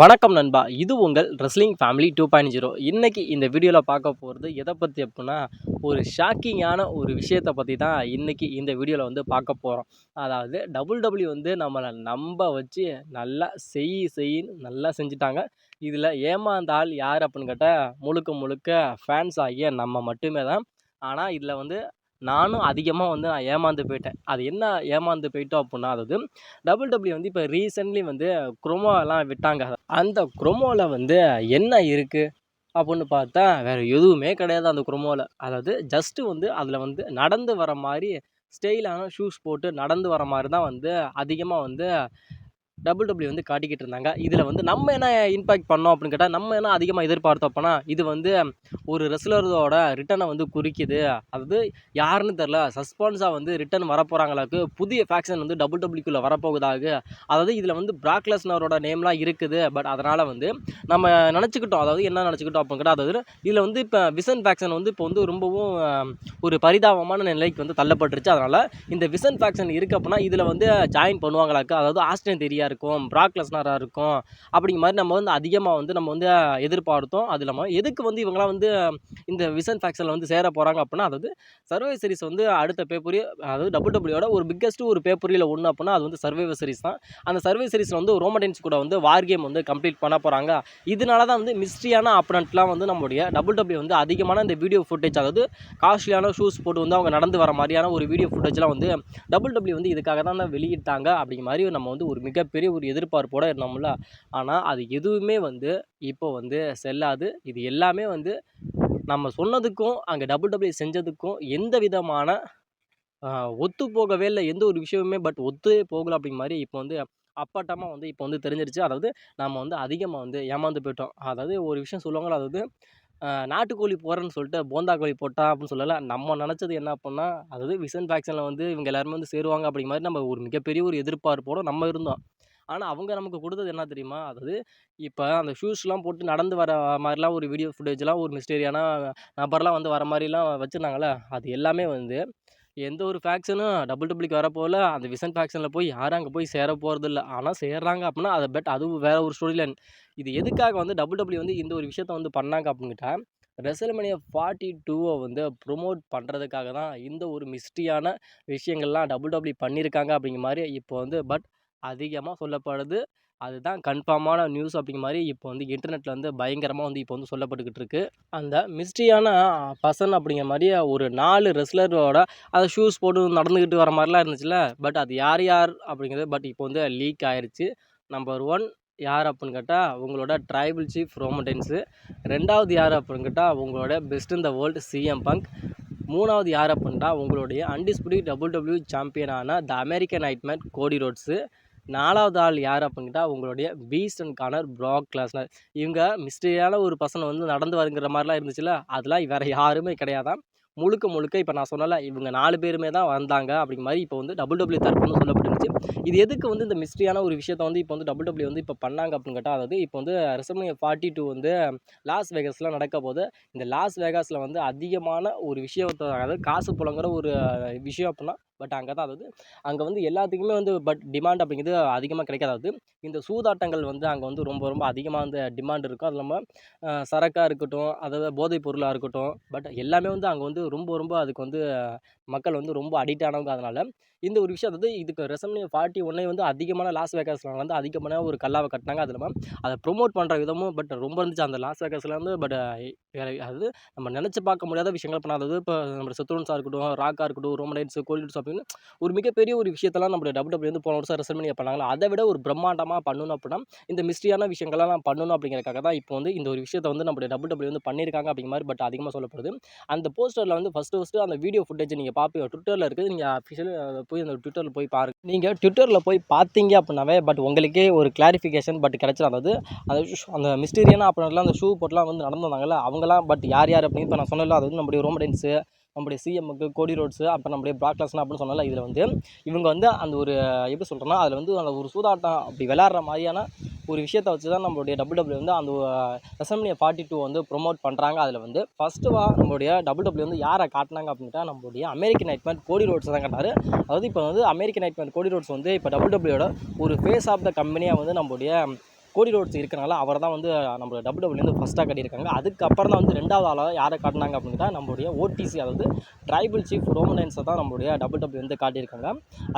வணக்கம் நண்பா. இது உங்கள் ரெஸ்லிங் ஃபேமிலி 2.0. இன்னைக்கு இந்த வீடியோவில் பார்க்க போகிறது எதை பற்றி அப்படின்னா, ஒரு ஷாக்கிங்கான ஒரு விஷயத்தை பற்றி தான் இன்னைக்கு இந்த வீடியோவில் வந்து பார்க்க போகிறோம். அதாவது WWE வந்து நம்மளை நம்ப வச்சு நல்லா செய்யின்னு நல்லா செஞ்சுட்டாங்க. இதில் ஏமாந்த ஆள் யார் அப்படின்னு கேட்டால், முழுக்க முழுக்க ஃபேன்ஸ் ஆகிய நம்ம மட்டுமே தான். ஆனால் இதில் வந்து நானும் அதிகமாக வந்து நான் ஏமாந்து போயிட்டேன். அது என்ன ஏமாந்து போயிட்டோம் அப்படின்னா, அதாவது WWE வந்து இப்போ ரீசென்ட்லி வந்து க்ரோமோலாம் விட்டாங்க. அந்த க்ரோமோவில் வந்து என்ன இருக்குது அப்படின்னு பார்த்தா, வேறு எதுவுமே கிடையாது அந்த க்ரோமோவில். அதாவது ஜஸ்ட்டு வந்து அதில் வந்து நடந்து வர மாதிரி ஸ்டைலான ஷூஸ் போட்டு நடந்து வர மாதிரி தான் வந்து அதிகமாக வந்து WWE வந்து காட்டிக்கிட்டு இருந்தாங்க. இதில் வந்து நம்ம என்ன இம்பேக்ட் பண்ணோம் அப்படின்னு கேட்டால், நம்ம என்ன அதிகமாக எதிர்பார்த்தோம் அப்போனா, இது வந்து ஒரு ரெஸ்லரோட ரிட்டனை வந்து குறிக்குது. அதாவது யாருன்னு தெரில, சஸ்பென்ஸாக வந்து ரிட்டன் வரப்போகிறாங்களாக்கு, புதிய ஃபேக்ஷன் வந்து WWE வரப்போகுதாக. அதாவது இதில் வந்து பிராக் லெஸ்னரோட நேம்லாம் இருக்குது. பட் அதனால் வந்து நம்ம நினச்சிக்கிட்டோம், அதாவது என்ன நினச்சிக்கிட்டோம் அப்படின்னு கேட்டால், அதாவது இதில் வந்து இப்போ விசன் ஃபேக்ஷன் வந்து இப்போ வந்து ரொம்பவும் ஒரு பரிதாபமான நிலைக்கு வந்து தள்ளப்பட்டுருச்சு. அதனால் இந்த விசன் ஃபேக்ஷன் இருக்குது அப்படின்னா, இதில் வந்து ஜாயின் பண்ணுவாங்களாக்கு. அதாவது ஆஸ்டின் தியரியா இருக்கும், பிராக் லெஸ்னராக இருக்கும், அப்படிங்கிற மாதிரி நம்ம வந்து அதிகமாக வந்து நம்ம வந்து எதிர்பார்த்தோம். அது இல்லாமல் எதுக்கு வந்து இவங்களாம் வந்து இந்த விசன் ஃபேக்ஷனில் வந்து சேர போகிறாங்க அப்படின்னா, அதாவது சர்வைவர் சீரிஸ் வந்து அடுத்த பேப்பரி, அதாவது WWE ஒரு பிக்கஸ்ட்டு ஒரு பேப்பரியில் ஒன்று அப்படின்னா அது வந்து சர்வைவர் சீரிஸ் தான். அந்த சர்வைவர் சீரிஸில் வந்து ரோமடென்ஸ் கூட வந்து வார் கேம் வந்து கம்ப்ளீட் பண்ண போகிறாங்க. இதனால தான் வந்து மிஸ்ட்ரியான ஆப்பனண்ட்லாம் வந்து நம்மளுடைய WWE வந்து அதிகமான இந்த வீடியோ ஃபுட்டேஜ், அதாவது காஸ்ட்லியான ஷூஸ் போட்டு வந்து அவங்க நடந்து வர மாதிரியான ஒரு வீடியோ ஃபுட்டேஜ்லாம் வந்து WWE வந்து இதுக்காக தான் வெளியிட்டாங்க அப்படிங்கிற மாதிரி நம்ம வந்து ஒரு மிகப்பெரிய ஒரு எதிர்பார்ப்போடு இருந்தோம்ல. ஆனால் அது எதுவுமே வந்து இப்போ வந்து செல்லாது. இது எல்லாமே வந்து நம்ம சொன்னதுக்கும் அங்கே WWE செஞ்சதுக்கும் எந்த விதமான ஒத்து போகவே இல்லை. எந்த ஒரு விஷயமுமே பட் ஒத்தே போகலை அப்படிங்கிற மாதிரி இப்போ வந்து அப்பட்டமாக வந்து இப்போ வந்து தெரிஞ்சிருச்சு. அதாவது நம்ம வந்து அதிகமாக வந்து ஏமாந்து போயிட்டோம். அதாவது ஒரு விஷயம் சொல்லுவாங்களா, அதாவது நாட்டுக்கோழி போடுறேன்னு சொல்லிட்டு போந்தா கோழி போட்டான் அப்படின்னு சொல்லலை. நம்ம நினச்சது என்ன அப்படின்னா, அதாவது விசன் ஃபேக்ஷனில் வந்து இவங்க எல்லாருமே வந்து சேருவாங்க அப்படிங்கிற மாதிரி நம்ம ஒரு மிகப்பெரிய ஒரு எதிர்பார்ப்போடு நம்ம இருந்தோம். ஆனால் அவங்க நமக்கு கொடுத்தது என்ன தெரியுமா, அதாவது இப்போ அந்த ஷூஸ்லாம் போட்டு நடந்து வர மாதிரிலாம் ஒரு வீடியோ ஃபுட்டேஜ்லாம் ஒரு மிஸ்டீரியான நபர்லாம் வந்து வர மாதிரிலாம் வச்சுருந்தாங்களே, அது எல்லாமே வந்து எந்த ஒரு ஃபேக்ஷனும் டபுள்யூக்கு வரப்போகல. அந்த விசன் ஃபேக்ஷனில் போய் யாரும் அங்கே போய் சேர போகிறதில்ல. ஆனால் சேர்றாங்க அப்படின்னா அதை அதுவும் வேறு ஒரு ஸ்டோரி லைன். இது எதுக்காக வந்து WWE வந்து இந்த ஒரு விஷயத்த வந்து பண்ணாங்க அப்படின்னு கேட்டால், ரெசல்மேனியா 42 வந்து ப்ரொமோட் பண்ணுறதுக்காக தான் இந்த ஒரு மிஸ்ட்ரியான விஷயங்கள்லாம் WWE பண்ணியிருக்காங்க அப்படிங்கிற மாதிரி இப்போ வந்து அதிகமாக சொல்லப்படுது. அதுதான் கன்ஃபார்மான நியூஸ் அப்படிங்கிற மாதிரி இப்போ வந்து இன்டர்நெட்டில் வந்து பயங்கரமாக வந்து இப்போ வந்து சொல்லப்பட்டுக்கிட்டு இருக்கு. அந்த மிஸ்ட்ரியான பர்சன் அப்படிங்கிற மாதிரி ஒரு 4 ரெஸ்லரோட அந்த ஷூஸ் போட்டு நடந்துக்கிட்டு வர மாதிரிலாம் இருந்துச்சுல்ல. பட் அது யார் யார் அப்படிங்கிறது இப்போ வந்து லீக் ஆயிடுச்சு. நம்பர் 1 யார் அப்படின்னு கேட்டால், உங்களோட ட்ரைபல் சீஃப் ரோமடென்ஸு. 2வது யார் அப்படின்னு கேட்டால், உங்களோட best in the world CM bunk. 3வது யார் அப்படின்ட்டா, உங்களுடைய அன்டிஸ்பியூட்டட் WWE சாம்பியனான த அமெரிக்கன் நைட்மேர் கோடி ரோட்ஸு. 4வது ஆள் யார் அப்படின்ட்டா, உங்களுடைய Beast and corner Prague Lesnar. இவங்க மிஸ்டரியான ஒரு பர்சன் வந்து நடந்து வருங்கிற மாதிரிலாம் இருந்துச்சுல்ல, அதெல்லாம் வேறு யாருமே கிடையாதான். முழுக்க முழுக்க இப்போ நான் சொன்னல, இவங்க 4 பேருமே தான் வந்தாங்க அப்படிங்கிற மாதிரி இப்போ வந்து WWE தரப்பு வந்து சொல்லப்பட்டுருந்துச்சு. இது எதுக்கு வந்து இந்த மிஸ்ட்ரியான ஒரு விஷயத்த வந்து இப்போ வந்து WWE வந்து இப்போ பண்ணாங்க அப்படின்னு கேட்டால், அதாவது இப்போ வந்து ரெசல்மேனியா 42 வந்து லாஸ் வேகாஸில் நடக்க போது. இந்த லாஸ் வேகாஸில் வந்து அதிகமான ஒரு விஷயத்தை, அதாவது காசு புழங்குற ஒரு விஷயம் அப்படின்னா, அங்கே தான், அதாவது அங்கே வந்து எல்லாத்துக்குமே வந்து டிமாண்ட் அப்படிங்கிறது அதிகமாக கிடைக்காது. அதாவது இந்த சூதாட்டங்கள் வந்து அங்கே வந்து ரொம்ப ரொம்ப அதிகமாக வந்து டிமாண்ட் இருக்கும். அது இல்லாமல் சரக்காக இருக்கட்டும், அதாவது போதைப் பொருளாக இருக்கட்டும், எல்லாமே வந்து அங்கே வந்து ரொம்ப ரொம்ப அதுக்கு வந்து மக்கள் வந்து ரொம்ப அடிக்ட் ஆனவங்க. அதனால் இந்த ஒரு விஷயம், அதாவது இதுக்கு ரெசல்மேனியா 41 வந்து அதிகமான லாஸ் வேகாஸில் வந்து அதிகமான ஒரு கல்லாவை கட்டினாங்க. அது இல்லாமல் அதை ப்ரொமோட் பண்ணுற விதமும் ரொம்ப இருந்துச்சு அந்த லாஸ் வேகாஸில் வந்து. அதாவது நம்ம நினச்சி பார்க்க முடியாத விஷயங்கள் பண்ண, அதாவது இப்போ நம்ம செத்ரோன்ஸாக இருக்கட்டும், ராக்காக இருக்கட்டும், ரோமனைன்ஸ், கோல்டின்ஸ் அப்படின்னு ஒரு மிகப்பெரிய ஒரு விஷயத்தெல்லாம் நம்மளுடைய WWE வந்து போன வருஷம் ரெசல்மேனியா பண்ணாங்களா, அதை விட ஒரு பிரம்மாண்டமாக பண்ணணும் அப்படின்னா இந்த மிஸ்ட்ரியான விஷயங்கள்லாம் பண்ணணும் அப்படிங்கிறதுக்காக தான் இப்போ வந்து இந்த ஒரு விஷயத்தை வந்து நம்மளுடைய WWE வந்து பண்ணியிருக்காங்க அப்படிங்கிற மாதிரி அதிகமாக சொல்லப்படுது. அந்த போஸ்டரில் வந்து ஃபஸ்ட்டு அந்த வீடியோ ஃபுட்டேஜ் நீங்கள் பார்ப்பீங்க, ட்விட்டரில் இருக்குது. நீங்கள் அஃபிஷியலாக போய் அந்த ட்விட்டரில் போய் பாருங்கள். நீங்கள் ட்விட்டரில் போய் பார்த்தீங்க அப்படின்னாவே உங்களுக்கே ஒரு கிளாரிஃபிகேஷன் கிடச்சிடும். அதாவது அந்த மிஸ்டீரியான அப்படின்லாம் அந்த ஷூ போட்டுலாம் வந்து நடந்து வந்தாங்கல்ல, அவங்களாம் யார் யார் அப்படின்னு இப்போ நான் சொன்னல, அது வந்து நம்முடைய ரோமடென்ஸு, நம்முடைய சிஎம்முக்கு கோடி ரோட்ஸு, அப்புறம் நம்முடைய பிராக் லெஸ்னர் அப்படின்னு சொன்னால, இதில் வந்து இவங்க வந்து அந்த ஒரு எப்படி சொல்கிறேன்னா, அதில் வந்து அந்த ஒரு சூதாட்டம் அப்படி விளையாடுற மாதிரியான ஒரு விஷயத்தை வச்சு தான் நம்மளுடைய WWE வந்து அந்த ரெசல்மேனியா 42 வந்து ப்ரொமோட் பண்ணுறாங்க. அதில் வந்து நம்மளுடைய WWE வந்து யாரை காட்டினாங்க அப்படின்ட்டா, நம்மளுடைய அமெரிக்கன் நைட்மேர் கோடி ரோட்ஸ் தான் காட்டினார். அதாவது இப்போ வந்து அமெரிக்கன் நைட்மேர் கோடி ரோட்ஸ் வந்து இப்போ WWE ஒரு ஃபேஸ் ஆஃப் த கம்பெனியாக வந்து நம்மளுடைய கோடி ரோட்ஸ் இருக்கனால அவரை தான் வந்து நம்ம டபிள்யூடபிள்யூ ஃபஸ்ட்டாக காட்டியிருக்காங்க. அதுக்கப்புறம் தான் வந்து 2வது ஆளாக யாரை காட்டினாங்க அப்படின்னா நம்மளுடைய ஓடிசி, அதாவது ட்ரைபல் சீஃப் ரோமன் ரெயின்ஸை தான் நம்மளுடைய டபிள்யூடபிள்யூ வந்து காட்டியிருக்காங்க.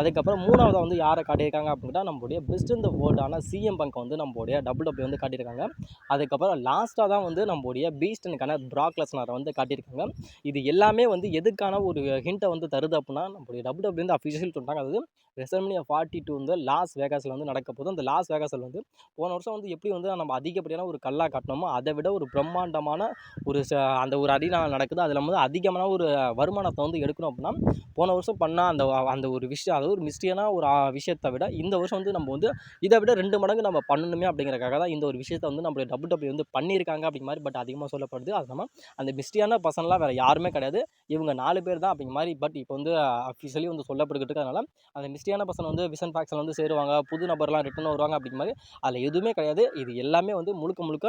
அதுக்கப்புறம் 3வதாக வந்து யாரை காட்டியிருக்காங்க அப்படின்னா நம்மளுடைய பெஸ்ட் இந்த வேர்ல்டான சிஎம் பங்க் வந்து நம்மளுடைய டபிள்யூடபிள்யூ வந்து காட்டியிருக்காங்க. அதுக்கப்புறம் லாஸ்ட்டாக தான் வந்து நம்மளுடைய பீஸ்ட் அண்ட் கனர் பிராக் லெஸ்னரை வந்து காட்டியிருக்காங்க. இது எல்லாமே வந்து எதுக்கான ஒரு ஹிண்ட்டை வந்து தருது அப்படின்னா நம்மளுடைய டபிள்யூடபிள்யூ வந்து அஃபிஷியல் சொல்லிட்டாங்க. அதாவது ரெசல்மனியா 42 வந்து லாஸ் வேகாஸில் வந்து நடக்க போகுது. அந்த லாஸ் வேகாஸில் வந்து போன வருஷம் வந்து எப்படி வந்து நம்ம அதிகப்படியான ஒரு கல்லா காட்டினோமோ அதை விட ஒரு பிரம்மாண்டமான ஒரு அந்த ஒரு அடினா நடக்குது. அதில் வந்து அதிகமான ஒரு வருமானத்தை வந்து எடுக்கணும் அப்படின்னா போன வருஷம் பண்ணால் அந்த அந்த ஒரு விஷயம், அதாவது ஒரு மிஸ்டியான ஒரு விஷயத்தை விட இந்த வருஷம் வந்து நம்ம வந்து இதை விட 2 மடங்கு நம்ம பண்ணணுமே அப்படிங்கிறக்காக தான் இந்த ஒரு விஷயத்தை வந்து நம்மளுடைய டபிள்யூடபிள்யூ வந்து பண்ணியிருக்காங்க அப்படிங்கிற மாதிரி பட் அதிகமாக சொல்லப்படுது. அது நம்ம அந்த மிஸ்டியான பர்சன்லாம் வேறு யாருமே கிடையாது, இவங்க 4 பேர் தான் அப்படிங்கிற மாதிரி பட் இப்போ வந்து அஃபிஷியலி வந்து சொல்லப்பட்டுக்கிட்டு இருக்கறதுனால அந்த மிஸ்டியான பர்சன் வந்து விசன் ஃபேக்ஸில் வந்து சேருவாங்க, புது நபர்லாம் ரிட்டர்ன் வருவாங்க அப்படிங்கிற மாதிரி அதில் எதுவுமே கிடையாது. இது எல்லாமே வந்து முழுக்க முழுக்க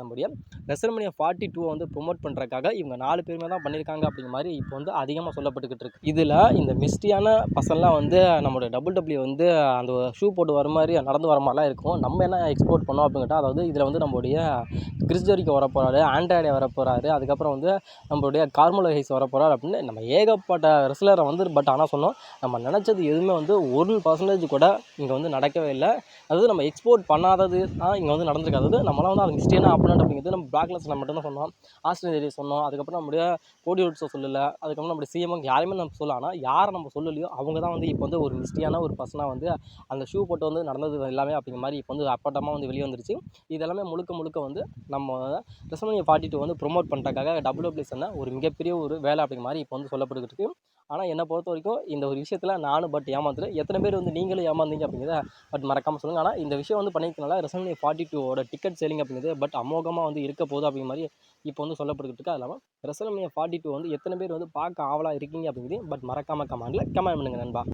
நம்முடைய ரெசல்மனியா 42 வந்து ப்ரொமோட் பண்ணுறதுக்காக இவங்க 4 பேருமே தான் பண்ணியிருக்காங்க அப்படிங்கிற மாதிரி இப்போ வந்து அதிகமாக சொல்லப்பட்டுக்கிட்டு இருக்கு. இதில் இந்த மிஸ்டியான பர்சன்லாம் வந்து நம்மளோட டபிள்யூடபிள்யூ வந்து அந்த ஷூ போட்டு வர மாதிரி நடந்து வர மாதிரிலாம் இருக்கும். நம்ம என்ன எக்ஸ்போர்ட் பண்ணோம் அப்படின்ட்டா, அதாவது இதில் வந்து நம்மளுடைய கிறிஸ் ஜெரிகோ வரப்போகிறாரு, ஆண்ட்ராய்டே வரப்போகிறாரு, அதுக்கப்புறம் வந்து நம்மளுடைய கார்மெலோ ஹைஸ் வரப்போகிறார் அப்படின்னு நம்ம ஏகப்பட்ட ரெஸ்லரை வந்து பட் ஆனால் சொன்னோம். நம்ம நினச்சது எதுவுமே வந்து 1% கூட இங்கே வந்து நடக்கவே இல்லை. அதாவது நம்ம எக்ஸ்போர்ட் பண்ணாதது தான் இங்கே வந்து நடந்திருக்கு. அதாவது நம்மளாம் வந்து அது மிஸ்டேனா அப்பனண்ட் அப்படிங்கிறது நம்ம பிளாக் லெஸ்னர் மட்டும்தான் சொன்னோம், ஆஸ்ட்ரேலியா ஏரியா சொன்னோம், அதுக்கப்புறம் நம்முடைய கோடி ரோட்ஸை சொல்லலை, அதுக்கப்புறம் நம்முடைய சிஎம் யாருமே நம்ம சொல்லலாம். ஆனால் யாரை நம்ம சொல்லலையோ அவங்க தான் வந்து இப்போ வந்து ஒரு மிஸ்டியான ஒரு பர்சனாக வந்து அந்த ஷூ போட்டு வந்து நடந்தது எல்லாமே அப்படிங்கிற மாதிரி இப்போ வந்து அப்பட்டமாக வந்து வெளியே வந்துருச்சு. இதெல்லாமே முழுக்க முழுக்க வந்து நம்ம ரெசல்மனியா 42 வந்து ப்ரொமோட் பண்ணுறதுக்காக டபிள்யூடபிள்யூ சொன்ன ஒரு மிகப்பெரிய ஒரு வேலை அப்படிங்கிற மாதிரி இப்போ வந்து சொல்லப்பட்டுக்கிட்டு இருக்கு. ஆனால் என்னை பொறுத்த வரைக்கும் இந்த ஒரு விஷயத்தில் நானும் பட் ஏமாந்துட்டேன். எத்தனை பேர் வந்து நீங்களும் ஏமாந்தீங்க அப்படிங்கிறத பட் மறக்காமல் சொல்லுங்கள். ஆனால் இந்த விஷயம் வந்து பண்ணியிருக்கனால ரெசல்மனியா 42 டிக்கெட் சேலிங் அப்படிங்கிறது பட் அமோகமாக வந்து இருக்க போகுது அப்படிங்கிற மாதிரி இப்போ வந்து சொல்லப்பட்டுக்கிட்டு இருக்கு. அது இல்லாமல் ரெசல்மனியா 42 வந்து எத்தனை பேர் வந்து பார்க்க ஆவலாக இருக்கீங்க அப்படிங்கிறது பட் மறக்காமல் கமெண்ட்டில் கமெண்ட் பண்ணுங்கள் நண்பா.